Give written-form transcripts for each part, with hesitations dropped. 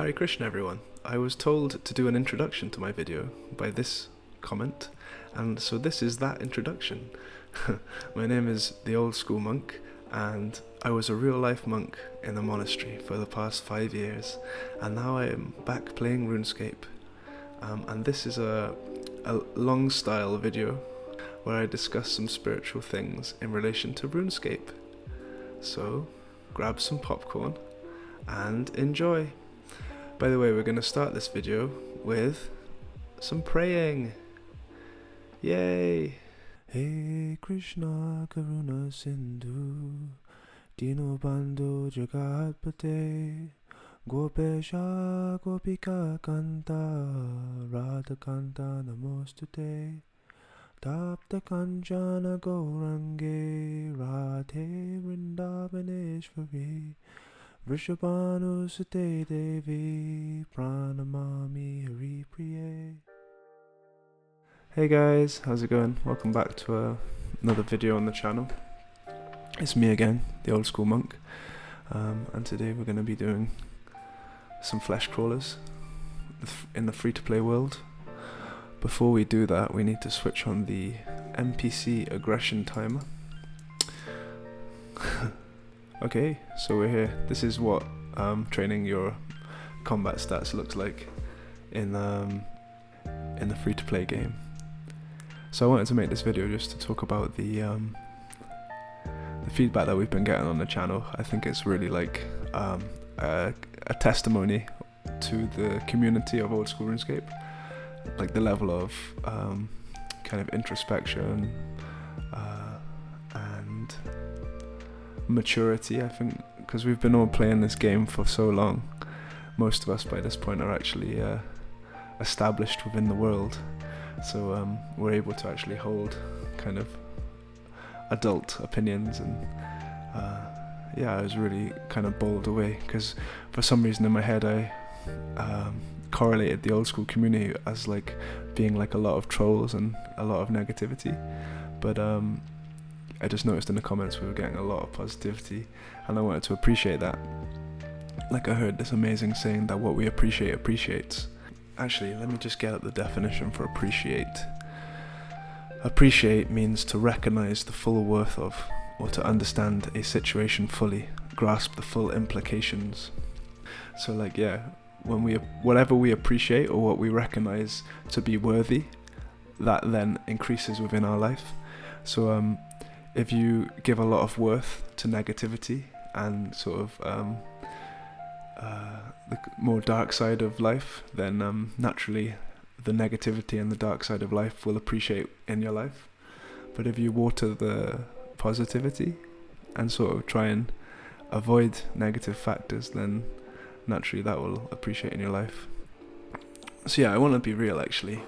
Hare Krishna everyone. I was told to do an introduction to my video by this comment, and so this is that introduction. My name is the Old School Monk, and I was a real life monk in the monastery for the past 5 years, and now I am back playing RuneScape. And this is a long style video where I discuss some spiritual things in relation to RuneScape. So grab some popcorn and enjoy. By the way, we're going to start this video with some praying. Yay! Hare Krishna Karuna Sindhu Dino Bandhu Jagatpate Gopesha Gopika Kanta Radha Kanta Namostute Tapta Kanchana Gaurange Radhe Vrindavaneshwari Vrishabhanu Sute Devi Pranamami Hari Priye. Hey guys, how's it going? Welcome back to another video on the channel. It's me again, the Old School Monk, and today we're going to be doing some flesh crawlers in the free-to-play world. Before we do that, we need to switch on the NPC aggression timer. Okay, so we're here. This is what training your combat stats looks like in the free-to-play game. So I wanted to make this video just to talk about the feedback that we've been getting on the channel. I think it's really like a testimony to the community of Old School RuneScape, like the level of kind of introspection and maturity, I think, because we've been all playing this game for so long. Most of us by this point are actually established within the world, so we're able to actually hold kind of adult opinions, and yeah, I was really kind of bowled away because for some reason in my head I correlated the old school community as like being like a lot of trolls and a lot of negativity, but I just noticed in the comments we were getting a lot of positivity, and I wanted to appreciate that. Like I heard this amazing saying that what we appreciate appreciates. Actually, let me just get at the definition for appreciate. Appreciate means to recognize the full worth of, or to understand a situation fully, grasp the full implications. So like, yeah, when whatever we appreciate or what we recognize to be worthy, that then increases within our life. So if you give a lot of worth to negativity and sort of the more dark side of life, then naturally the negativity and the dark side of life will appreciate in your life. But if you water the positivity and sort of try and avoid negative factors, then naturally that will appreciate in your life. So yeah, I want to be real actually.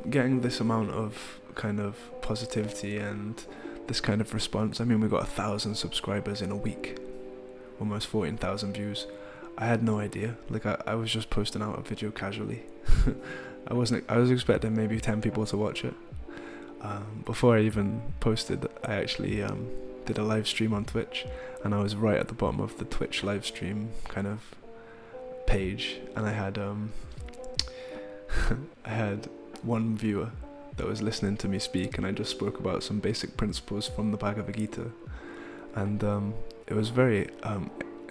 Getting this amount of kind of positivity and this kind of response, I mean, we got 1,000 subscribers in a week, almost 14,000 views. I had no idea. Like I was just posting out a video casually. I was expecting maybe 10 people to watch it. Before I even posted, I actually did a live stream on Twitch, and I was right at the bottom of the Twitch live stream kind of page, and I had I had one viewer that was listening to me speak, and I just spoke about some basic principles from the Bhagavad Gita, and it was very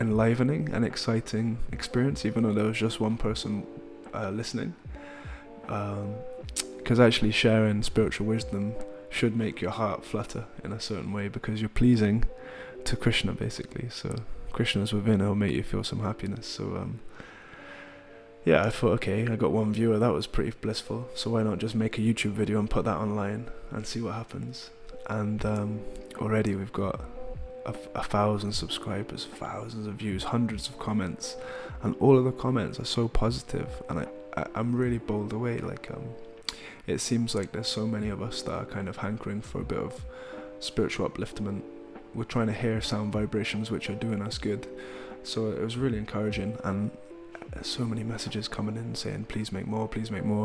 enlivening and exciting experience, even though there was just one person listening, because actually sharing spiritual wisdom should make your heart flutter in a certain way, because you're pleasing to Krishna basically. So Krishna's within, it'll make you feel some happiness. So yeah, I thought, okay, I got one viewer, that was pretty blissful, so why not just make a YouTube video and put that online and see what happens. And already we've got 1,000 subscribers, thousands of views, hundreds of comments, and all of the comments are so positive, and I'm really bowled away. Like it seems like there's so many of us that are kind of hankering for a bit of spiritual upliftment. We're trying to hear sound vibrations which are doing us good, so it was really encouraging, and so many messages coming in saying please make more,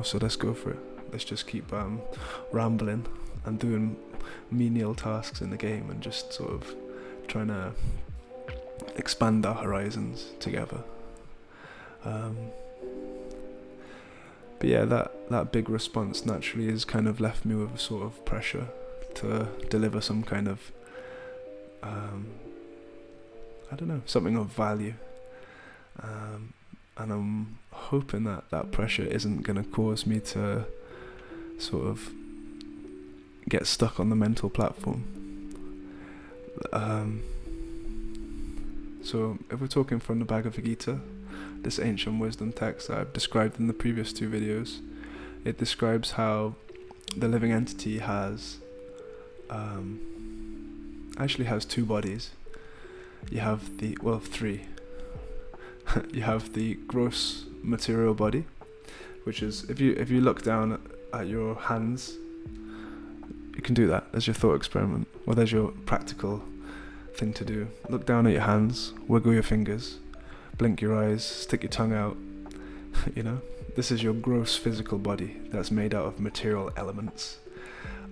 so let's go for it. Let's just keep rambling and doing menial tasks in the game and just sort of trying to expand our horizons together. But yeah, that big response naturally has kind of left me with a sort of pressure to deliver some kind of, I don't know, something of value. And I'm hoping that pressure isn't going to cause me to sort of get stuck on the mental platform. So if we're talking from the Bhagavad Gita, this ancient wisdom text that I've described in the previous 2 videos, it describes how the living entity actually has 2 bodies. You have 3. You have the gross material body, which is, if you look down at your hands, you can do that as your thought experiment. Well, there's your practical thing to do. Look down at your hands, wiggle your fingers, blink your eyes, stick your tongue out. This is your gross physical body that's made out of material elements,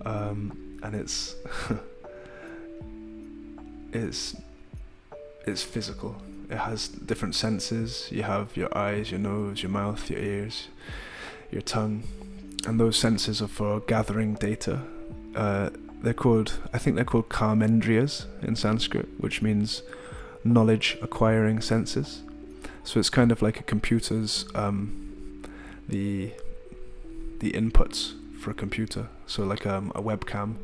and it's it's physical. It has different senses. You have your eyes, your nose, your mouth, your ears, your tongue, and those senses are for gathering data. They're called karmendriyas in Sanskrit, which means knowledge acquiring senses. So it's kind of like a computer's the inputs for a computer. So like a webcam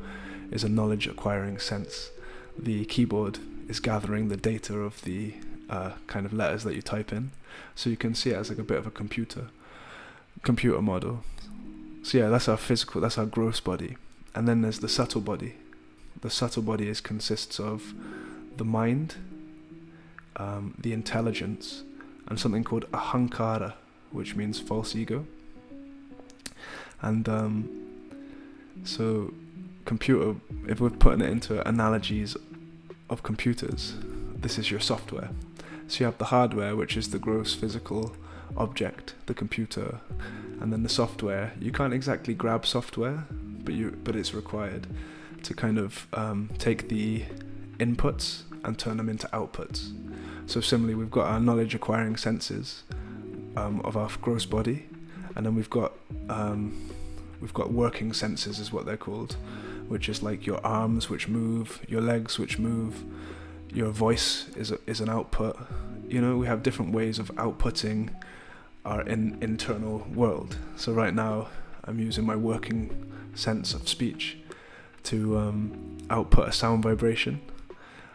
is a knowledge acquiring sense. The keyboard is gathering the data of the kind of letters that you type in. So you can see it as like a bit of a computer model. So yeah, that's our gross body. And then there's the subtle body. The subtle body consists of the mind, the intelligence, and something called ahankara, which means false ego. And so computer, if we're putting it into analogies of computers, this is your software. So you have the hardware, which is the gross physical object, the computer, and then the software. You can't exactly grab software, but it's required to kind of take the inputs and turn them into outputs. So similarly, we've got our knowledge acquiring senses of our gross body, and then we've got working senses, is what they're called, which is like your arms which move, your legs which move, your voice is an output. We have different ways of outputting our internal world. So right now I'm using my working sense of speech to output a sound vibration,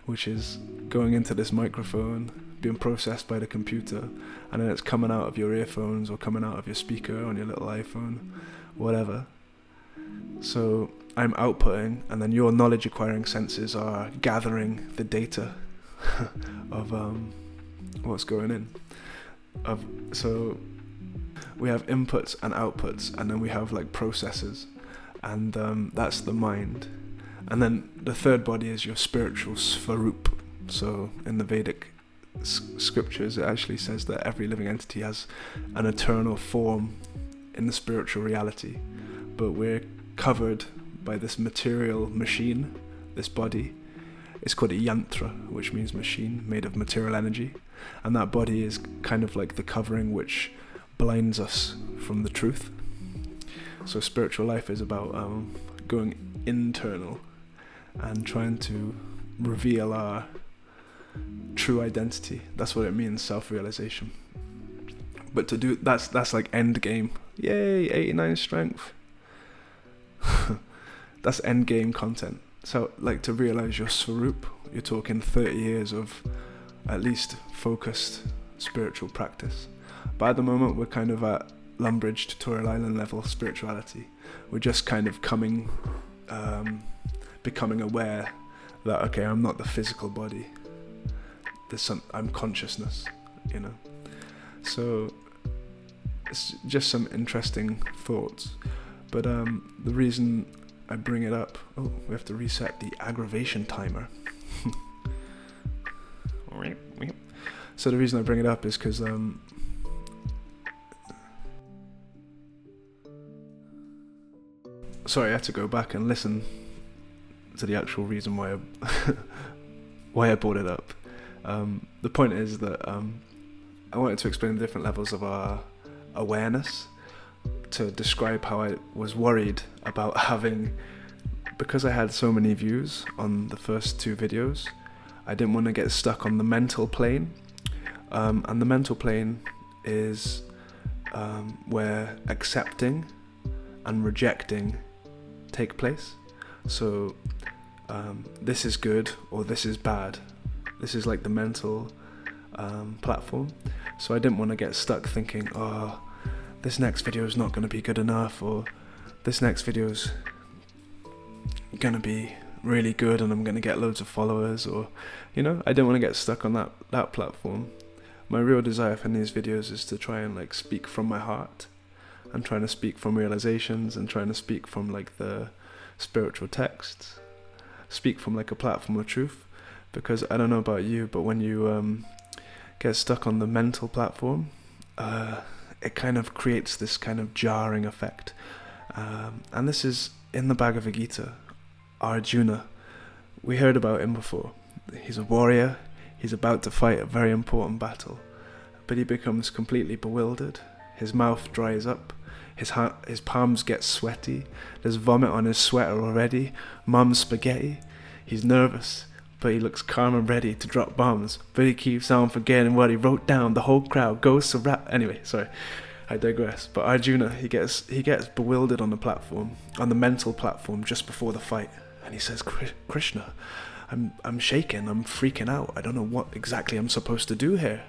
which is going into this microphone, being processed by the computer, and then it's coming out of your earphones or coming out of your speaker on your little iPhone, whatever. So I'm outputting, and then your knowledge acquiring senses are gathering the data of what's going in. So we have inputs and outputs, and then we have like processes, and that's the mind. And then the third body is your spiritual svarup. So in the Vedic scriptures, it actually says that every living entity has an eternal form in the spiritual reality, but we're covered by this material machine, this body. It's called a yantra, which means machine, made of material energy, and that body is kind of like the covering which blinds us from the truth. So spiritual life is about going internal and trying to reveal our true identity. That's what it means, self-realization. But to do that's like end game. Yay, 89 strength. That's end game content. So like to realize your swarup, you're talking 30 years of at least focused spiritual practice. But at the moment we're kind of at Lumbridge tutorial island level spirituality. We're just kind of becoming aware that, okay, I'm not the physical body. I'm consciousness, So it's just some interesting thoughts. But the reason I bring it up, we have to reset the aggravation timer. So the reason I bring it up is because sorry, I had to go back and listen to the actual reason why I brought it up. The point is that I wanted to explain the different levels of our awareness. to describe how I was worried about because I had so many views on the first 2 videos, I didn't want to get stuck on the mental plane. And the mental plane is where accepting and rejecting take place. So this is good or this is bad. This is like the mental platform. So I didn't want to get stuck thinking, oh, this next video is not going to be good enough, or this next video is going to be really good and I'm going to get loads of followers, or, I didn't want to get stuck on that platform. My real desire for these videos is to try and like speak from my heart, and trying to speak from realizations, and trying to speak from like the spiritual texts, speak from like a platform of truth. Because I don't know about you, but when you get stuck on the mental platform, it kind of creates this kind of jarring effect. And this is in the Bhagavad Gita. Arjuna, we heard about him before. He's a warrior. He's about to fight a very important battle, but he becomes completely bewildered. His mouth dries up. His palms get sweaty. There's vomit on his sweater already. Mum's spaghetti. He's nervous, but he looks calm and ready to drop bombs. But he keeps on forgetting what he wrote down. The whole crowd goes to rap. Anyway, sorry, I digress. But Arjuna, he gets bewildered on the platform, on the mental platform, just before the fight, and he says, "Krishna, I'm shaking. I'm freaking out. I don't know what exactly I'm supposed to do here.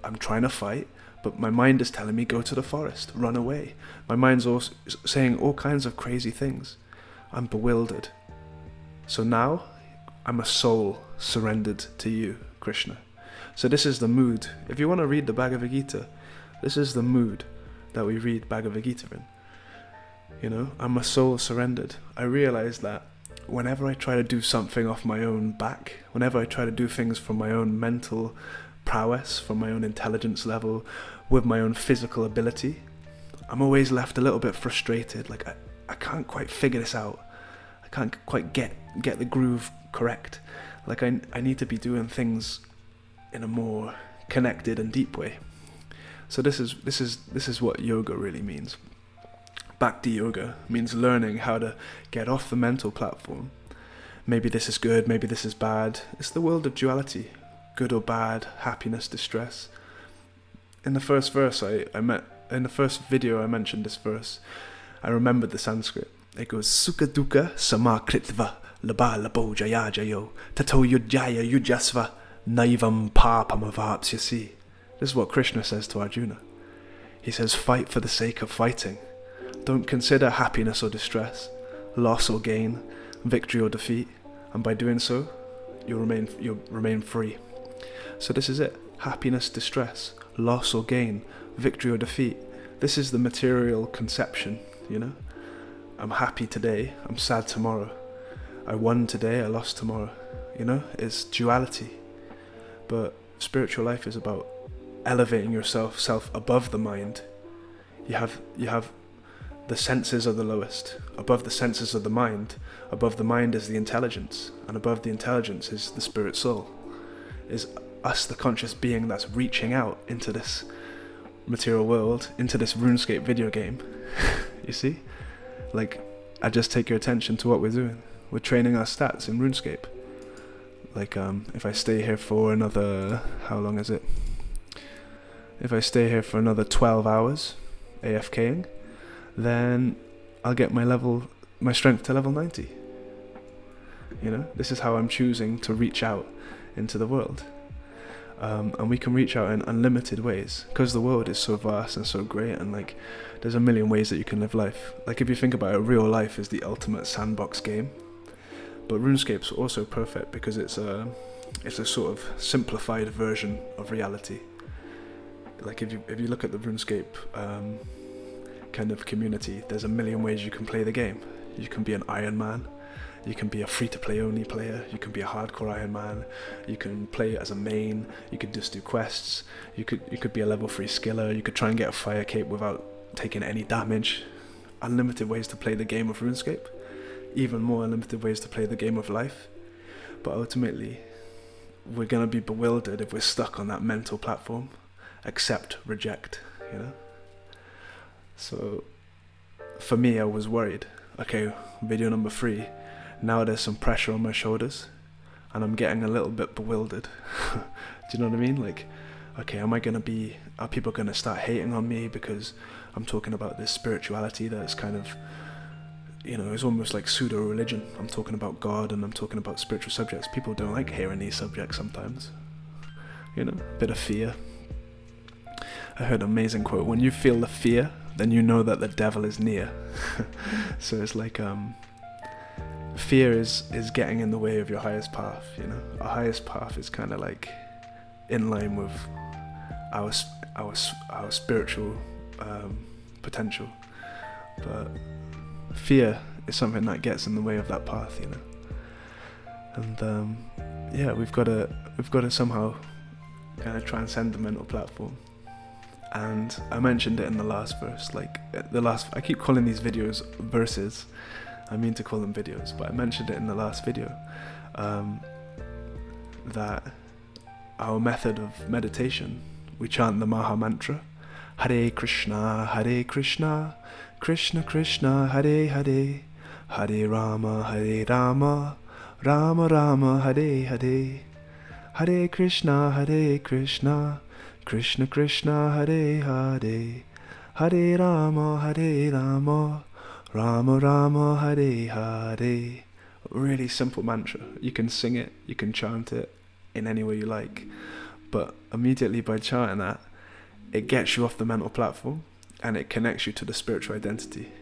I'm trying to fight, but my mind is telling me go to the forest, run away. My mind's also saying all kinds of crazy things. I'm bewildered. So now I'm a soul surrendered to you, Krishna." So this is the mood. If you want to read the Bhagavad Gita, this is the mood that we read Bhagavad Gita in. I'm a soul surrendered. I realize that whenever I try to do something off my own back, whenever I try to do things from my own mental prowess, from my own intelligence level, with my own physical ability, I'm always left a little bit frustrated. Like I can't quite figure this out. I can't quite get the groove correct. Like I need to be doing things in a more connected and deep way. So this is what yoga really means. Bhakti yoga means learning how to get off the mental platform. Maybe this is good, maybe this is bad. It's the world of duality, good or bad, happiness, distress. In the first video I mentioned this verse. I remembered the Sanskrit. It goes sukha dukkha samakritva labha labo jaya jayo tato yujaya yujasva naivam papam avapsyasi. This is what Krishna says to Arjuna. He says, fight for the sake of fighting. Don't consider happiness or distress, loss or gain, victory or defeat, and by doing so, you'll remain free. So this is it. Happiness, distress, loss or gain, victory or defeat. This is the material conception, I'm happy today, I'm sad tomorrow. I won today, I lost tomorrow. It's duality. But spiritual life is about elevating yourself above the mind. You have the senses are the lowest. Above the senses of the mind, above the mind is the intelligence, and above the intelligence is the spirit soul. Is us, the conscious being that's reaching out into this material world, into this RuneScape video game. You see? Like, I just take your attention to what we're doing. We're training our stats in RuneScape. Like, if I stay here for another, how long is it? If I stay here for another 12 hours, AFKing, then I'll get my strength to level 90. This is how I'm choosing to reach out into the world. And we can reach out in unlimited ways, because the world is so vast and so great, and like, there's a million ways that you can live life. Like, if you think about it, real life is the ultimate sandbox game. But RuneScape's also perfect because it's a sort of simplified version of reality. Like, if you look at the RuneScape kind of community, there's a million ways you can play the game. You can be an Iron Man, you can be a free-to-play only player, you can be a hardcore Iron Man, you can play as a main, you could just do quests, you could be a level 3 skiller, you could try and get a fire cape without taking any damage. Unlimited ways to play the game of RuneScape, even more unlimited ways to play the game of life. But ultimately, we're going to be bewildered if we're stuck on that mental platform. Accept, reject, So for me, I was worried. Okay, video number 3. Now there's some pressure on my shoulders, and I'm getting a little bit bewildered. Do you know what I mean? Like, okay, are people gonna start hating on me because I'm talking about this spirituality that's kind of, it's almost like pseudo-religion. I'm talking about God and I'm talking about spiritual subjects. People don't like hearing these subjects sometimes. A bit of fear. I heard an amazing quote: when you feel the fear, then you know that the devil is near. So it's like, fear is getting in the way of your highest path, Our highest path is kind of like in line with our spiritual potential, but fear is something that gets in the way of that path, And we've got to somehow kind of transcend the mental platform. And I mentioned it in the last verse, I keep calling these videos verses. I mean to call them videos, but I mentioned it in the last video, that our method of meditation, we chant the Maha Mantra, Hare Krishna, Krishna Krishna, Hare Hare, Hare Rama, Rama Rama, Hare Hare, Hare Krishna, Krishna Krishna, Hare Hare, Hare Rama, Rama Rama, Hare Hare. Really simple mantra. You can sing it, you can chant it in any way you like, but immediately by chanting that, it gets you off the mental platform and it connects you to the spiritual identity.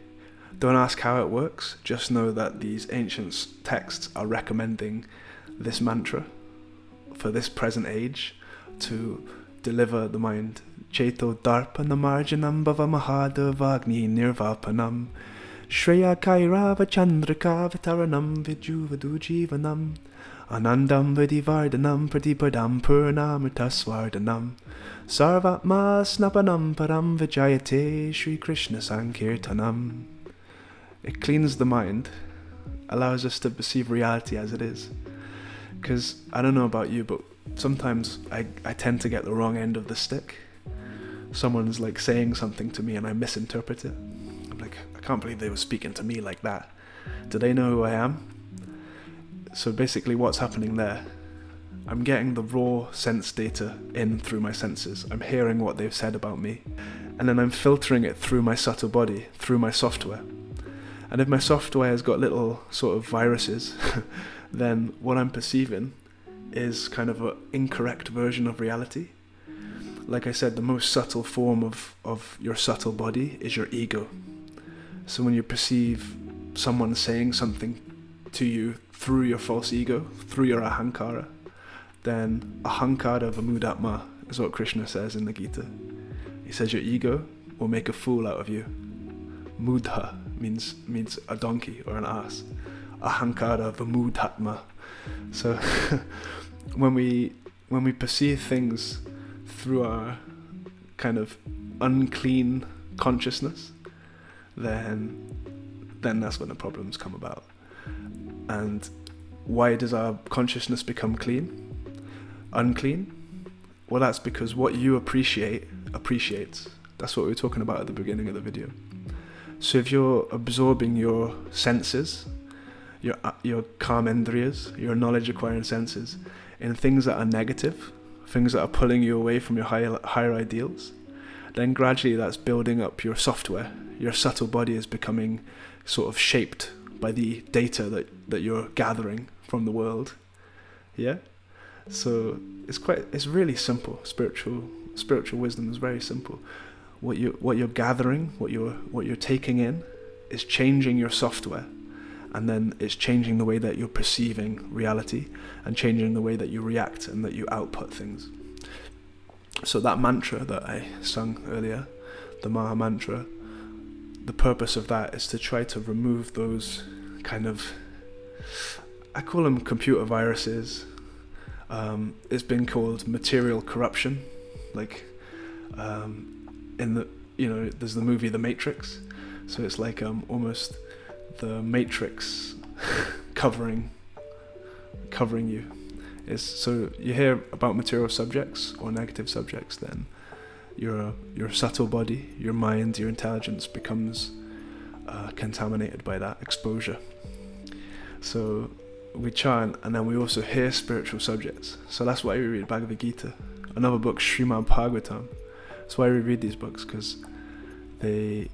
Don't ask how it works, just know that these ancient texts are recommending this mantra for this present age to deliver the mind. Cheto darpana marjanam bhava mahadavagni nirvapanam Shreya kairava chandrika vataranam vijuvadu jivanam Anandam vidivardhanam pratipadam purnamritasvardhanam Sarvatma snapanam param vijayate Shri Krishna sankirtanam. It cleans the mind, allows us to perceive reality as it is. Because I don't know about you, but sometimes I tend to get the wrong end of the stick. Someone's like saying something to me and I misinterpret it. I'm like, I can't believe they were speaking to me like that. Do they know who I am? So basically what's happening there, I'm getting the raw sense data in through my senses. I'm hearing what they've said about me. And then I'm filtering it through my subtle body, through my software. And if my software has got little sort of viruses, then what I'm perceiving is kind of an incorrect version of reality. Like I said, the most subtle form of your subtle body is your ego. So when you perceive someone saying something to you through your false ego, through your ahankara, then ahankara vamudatma is what Krishna says in the Gita. He says your ego will make a fool out of you. Mudha means a donkey or an ass. Ahankara vamudatma. So when we perceive things through our kind of unclean consciousness, then that's when the problems come about. And why does our consciousness become unclean? Well, that's because what you appreciates. That's what we were talking about at the beginning of the video. So if you're absorbing your senses, your karmendriyas, your knowledge acquiring senses, in things that are negative, things that are pulling you away from your higher ideals, then gradually that's building up your software. Your subtle body is becoming sort of shaped by the data that you're gathering from the world. Yeah? So it's really simple. Spiritual wisdom is very simple. What you're gathering, what you're taking in is changing your software, and then it's changing the way that you're perceiving reality and changing the way that you react and that you output things. So that mantra that I sung earlier, the Maha Mantra, the purpose of that is to try to remove those kind of, I call them computer viruses. It's been called material corruption, like there's the movie The Matrix, so it's like almost the Matrix covering you. So you hear about material subjects or negative subjects, then your subtle body, your mind, your intelligence becomes contaminated by that exposure. So we chant, and then we also hear spiritual subjects. So that's why we read Bhagavad Gita. Another book, Srimad Bhagavatam. That's why we read these books, because they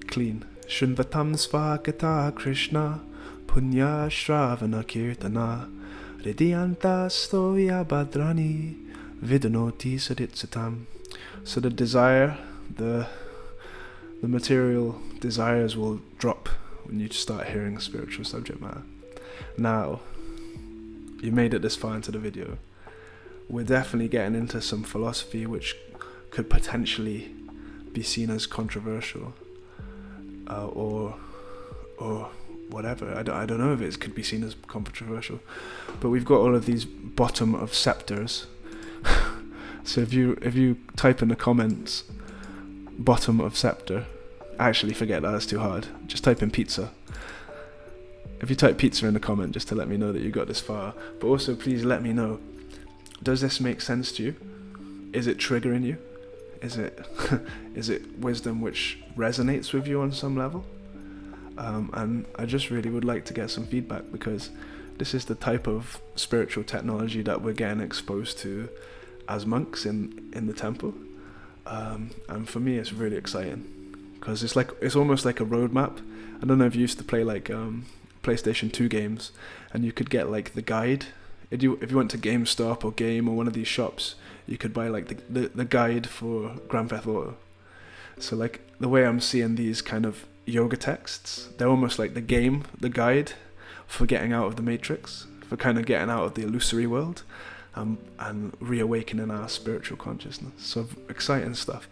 clean. Shunvatam svagata Krishna punya shravana kirtana Ridyanta stoya badrani vidanoti saditsatam. So the desire, the material desires will drop when you start hearing spiritual subject matter. Now, you made it this far into the video. We're definitely getting into some philosophy which could potentially be seen as controversial, or whatever. I don't know if it could be seen as controversial, but we've got all of these bottom of scepters. So if you type in the comments bottom of scepter, actually forget that, that's too hard. Just type in pizza. If you type pizza in the comment, just to let me know that you got this far. But also please let me know, does this make sense to you? Is it triggering you? Is it wisdom which resonates with you on some level? And I just really would like to get some feedback, because this is the type of spiritual technology that we're getting exposed to as monks in the temple. And for me, it's really exciting, because it's almost like a roadmap. I don't know if you used to play like PlayStation 2 games, and you could get like the guide. If you went to GameStop or Game or one of these shops, you could buy like the guide for Grand Theft Auto. So like the way I'm seeing these kind of yoga texts, they're almost like the guide for getting out of the matrix, for kind of getting out of the illusory world, and reawakening our spiritual consciousness. So exciting stuff.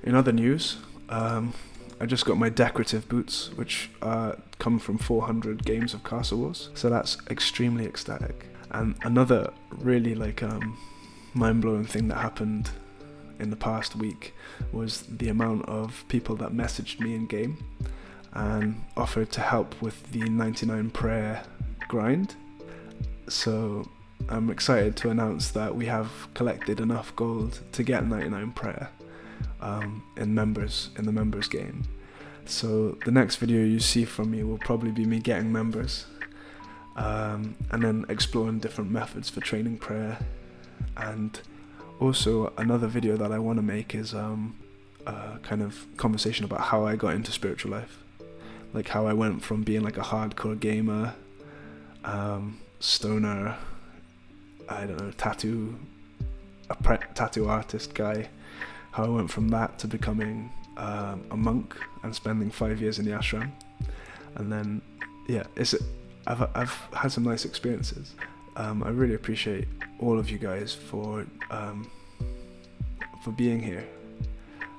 In other news, I just got my decorative boots, which come from 400 games of Castle Wars. So that's extremely ecstatic. And another really like mind-blowing thing that happened in the past week was the amount of people that messaged me in game and offered to help with the 99 prayer grind. So I'm excited to announce that we have collected enough gold to get 99 prayer in the members game. So the next video you see from me will probably be me getting members, and then exploring different methods for training prayer. And also another video that I want to make is a kind of conversation about how I got into spiritual life, like how I went from being like a hardcore gamer, stoner, I don't know, tattoo artist guy, how I went from that to becoming a monk and spending 5 years in the ashram. And then yeah, I've had some nice experiences. I really appreciate all of you guys for being here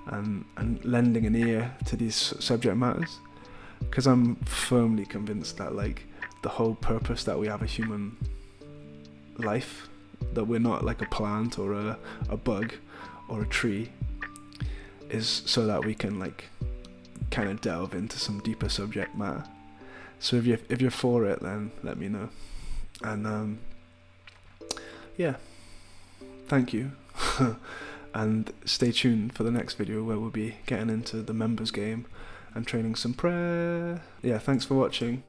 and lending an ear to these subject matters, because I'm firmly convinced that like the whole purpose that we have a human life, that we're not like a plant or a bug or a tree, is so that we can like kind of delve into some deeper subject matter. So if you're for it, then let me know. And yeah, thank you. And stay tuned for the next video, where we'll be getting into the members game and training some prayer. Yeah, thanks for watching.